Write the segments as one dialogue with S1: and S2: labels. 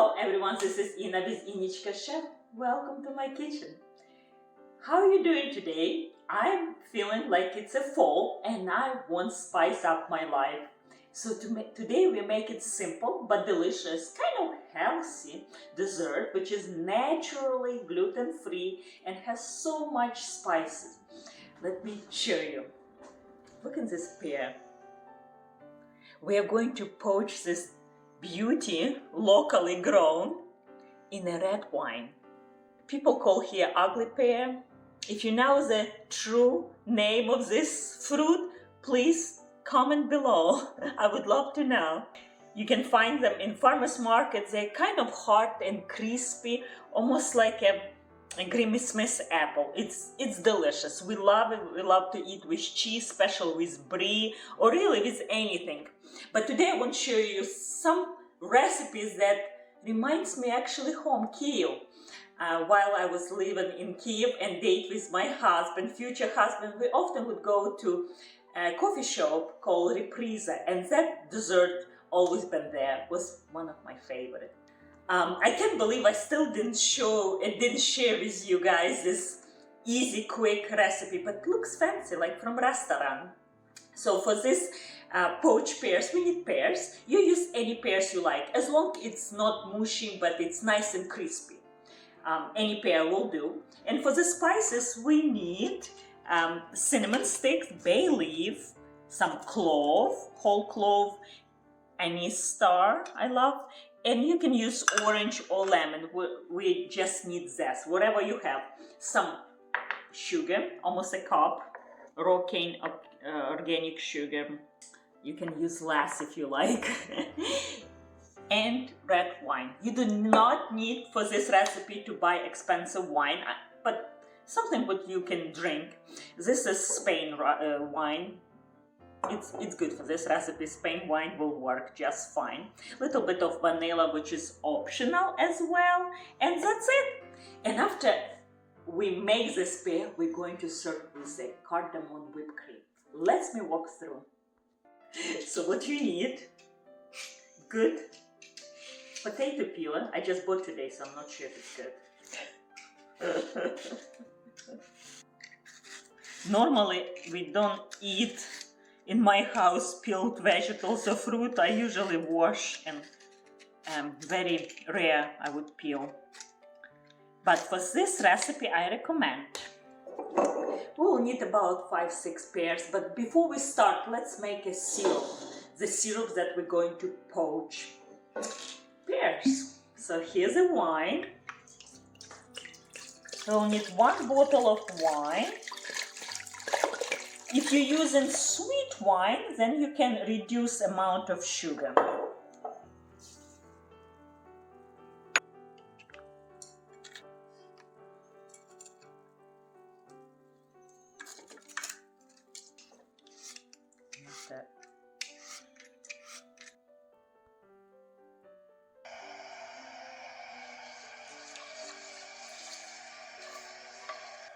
S1: Hello everyone, this is Ina with innichkachef. Welcome to my kitchen. How are you doing today? I'm feeling like it's a fall and I want to spice up my life. So today we make it simple but delicious, kind of healthy dessert which is naturally gluten-free and has so much spices. Let me show you. Look at this pear. We are going to poach this beauty, locally grown, in a red wine. People call here ugly pear. If you know the true name of this fruit, please comment below. I would love to know. You can find them in farmers markets. They're kind of hard and crispy, almost like a Granny Smith apple. It's delicious. We love it. We love to eat with cheese, especially with brie, or really with anything. But today I want to show you some recipes that reminds me actually home, Kyiv. While I was living in Kyiv and date with my husband, future husband, we often would go to a coffee shop called Reprisa, and that dessert always been there. It was one of my favorite. I can't believe I still didn't share with you guys this easy, quick recipe, but it looks fancy, like from restaurant. So for this poached pears, we need pears. You use any pears you like, as long as it's not mushy, but it's nice and crispy. Any pear will do. And for the spices, we need cinnamon sticks, bay leaf, some clove, whole clove, anise star, I love. And you can use orange or lemon. We just need zest, whatever you have. Some sugar, almost a cup, raw cane of organic sugar. You can use less if you like. And red wine. You do not need for this recipe to buy expensive wine, but something what you can drink. This is Spain wine. It's good for this recipe. Spain wine will work just fine. Little bit of vanilla, which is optional as well, and that's it. And after we make this pear, we're going to serve with a cardamom whipped cream. Let me walk through. So what you need: good potato peeler. I just bought today, so I'm not sure if it's good. Normally we don't eat in my house peeled vegetables or fruit. I usually wash, and very rare I would peel. But for this recipe I recommend. We'll need about 5-6 pears, but before we start, let's make a syrup. The syrup that we're going to poach pears. So here's the wine. We'll need 1 bottle of wine. If you're using sweet wine, then you can reduce amount of sugar.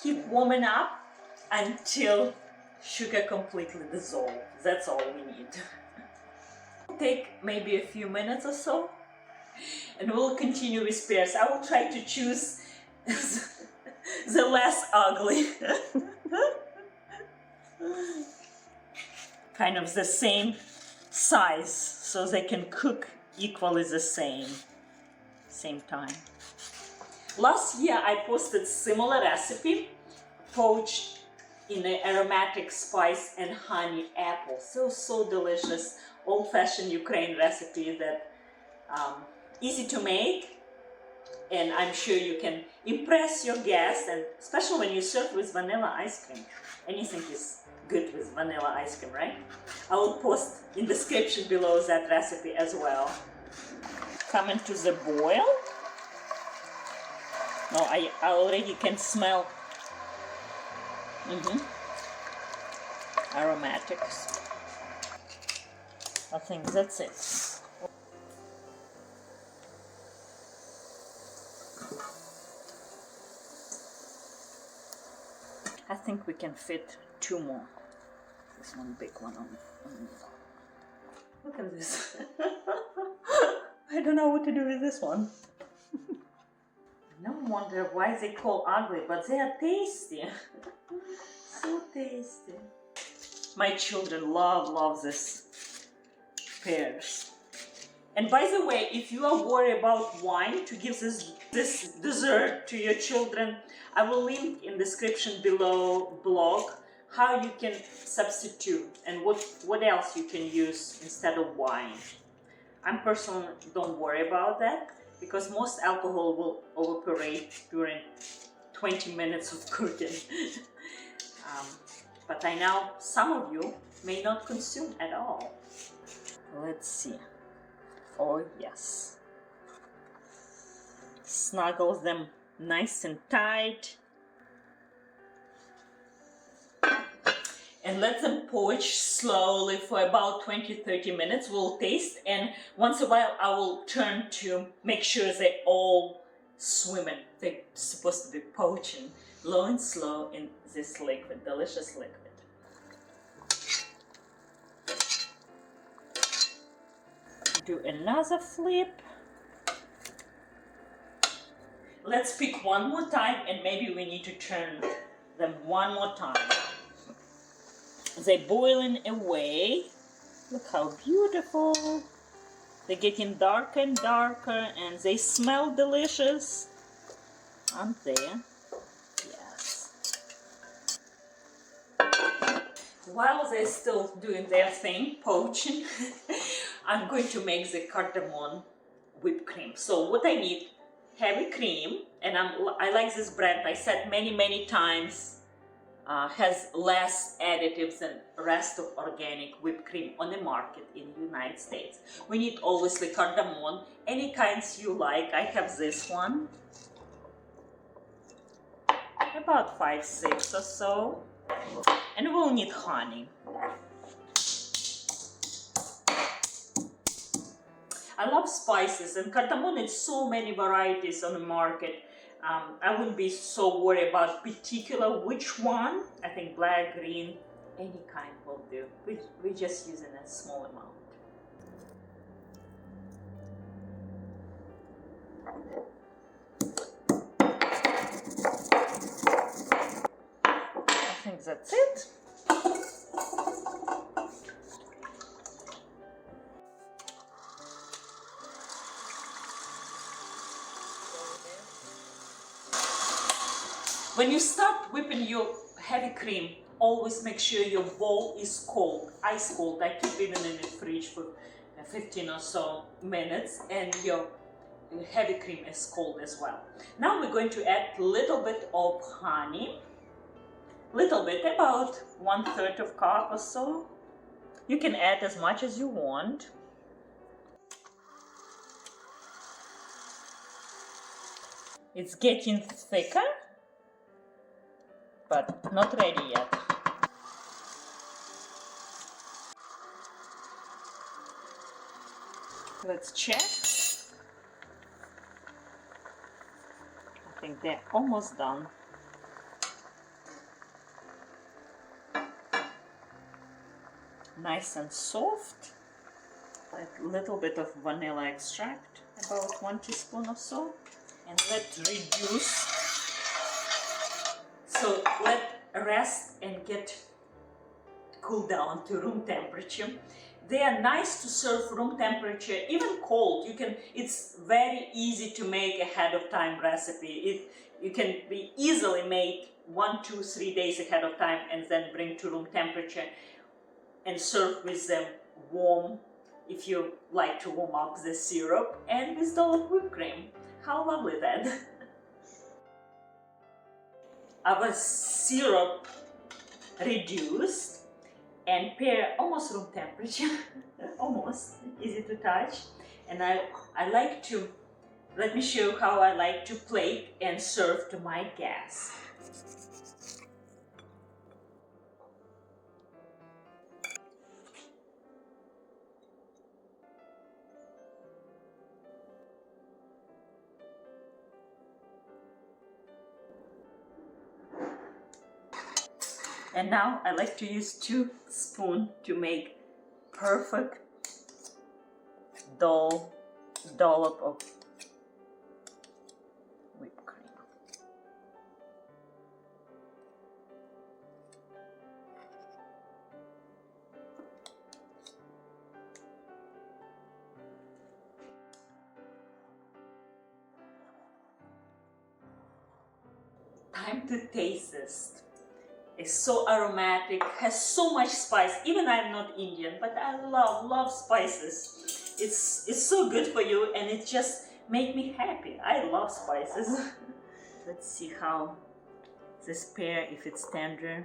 S1: Keep warming up until sugar completely dissolves. That's all we need. Take maybe a few minutes or so, and we'll continue with pears. I will try to choose the less ugly. Kind of the same size, so they can cook equally the same time. Last year I posted similar recipe, poached in an aromatic spice and honey apple. So delicious, old-fashioned Ukrainian recipe that easy to make, and I'm sure you can impress your guests, and especially when you serve with vanilla ice cream. Anything is good with vanilla ice cream, right? I will post in the description below that recipe as well. Coming to the boil. No, I already can smell aromatics. I think that's it. I think we can fit 2 more. This one big one on the top. Look at this. I don't know what to do with this one. No wonder why they call ugly, but they are tasty. So tasty. My children love this pears. And by the way, if you are worried about wine to give this dessert to your children, I will link in the description below blog how you can substitute and what else you can use instead of wine. I personally don't worry about that because most alcohol will evaporate during 20 minutes of cooking. But I know some of you may not consume at all. Let's see. Oh yes. Snuggles them nice and tight. And let them poach slowly for about 20-30 minutes. We'll taste, and once in a while I will turn to make sure they're all swimming. They're supposed to be poaching low and slow in this liquid, delicious liquid. Do another flip. Let's pick one more time, and maybe we need to turn them one more time. They're boiling away. Look how beautiful. They're getting darker and darker, and they smell delicious, aren't they? Yes. While they're still doing their thing, poaching, I'm going to make the cardamom whipped cream. So what I need, heavy cream, and I like this brand. I said many times, has less additives than rest of organic whipped cream on the market in the United States. We need obviously cardamom, any kinds you like. I have this one, about 5-6 or so, and we'll need honey. I love spices, and cardamom has so many varieties on the market. I wouldn't be so worried about particular which one. I think black, green, any kind will do. We're just using a small amount. I think that's it. When you start whipping your heavy cream, always make sure your bowl is cold, ice cold. I keep it in the fridge for 15 or so minutes, and your heavy cream is cold as well. Now we're going to add a little bit of honey, little bit, about 1/3 of cup or so. You can add as much as you want. It's getting thicker, but not ready yet. Let's check. I think they're almost done. Nice and soft. A little bit of vanilla extract, about 1 teaspoon or so. And let's reduce. So let rest and get cool down to room temperature. They are nice to serve room temperature, even cold. It's very easy to make ahead of time recipe. You can be easily made 1, 2, 3 days ahead of time and then bring to room temperature and serve with them warm, if you like to warm up the syrup, and with the whipped cream. How lovely that! Our syrup reduced, and pear almost room temperature, almost easy to touch. And I like to, let me show you how I like to plate and serve to my guests. And now I like to use 2 spoons to make perfect dough dollop of whipped cream. Time to taste this. It's so aromatic, has so much spice. Even I'm not Indian, but I love spices. It's so good for you, and it just make me happy. I love spices. Let's see how this pear, if it's tender.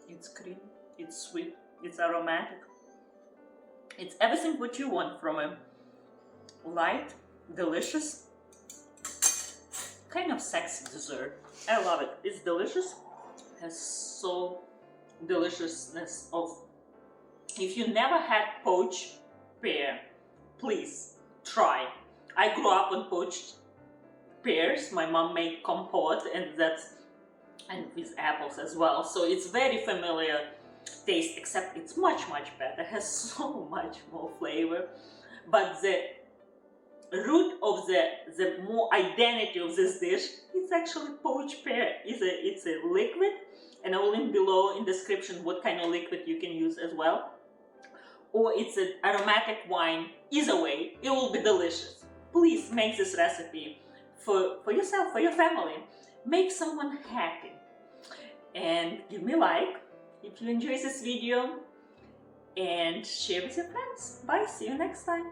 S1: It's creamy, it's sweet, it's aromatic. It's everything what you want from a light, delicious, kind of sexy dessert. I love it. It's delicious. Has so deliciousness of. If you never had poached pear, please try. I grew up on poached pears. My mom made compote, and with apples as well. So it's very familiar taste, except it's much better. It has so much more flavor. But the root of the more identity of this dish is actually poached pear. It's a liquid, and I will link below in description what kind of liquid you can use as well. Or it's an aromatic wine. Either way, it will be delicious. Please make this recipe for yourself, for your family. Make someone happy. And give me a like if you enjoy this video, and share with your friends. Bye, see you next time.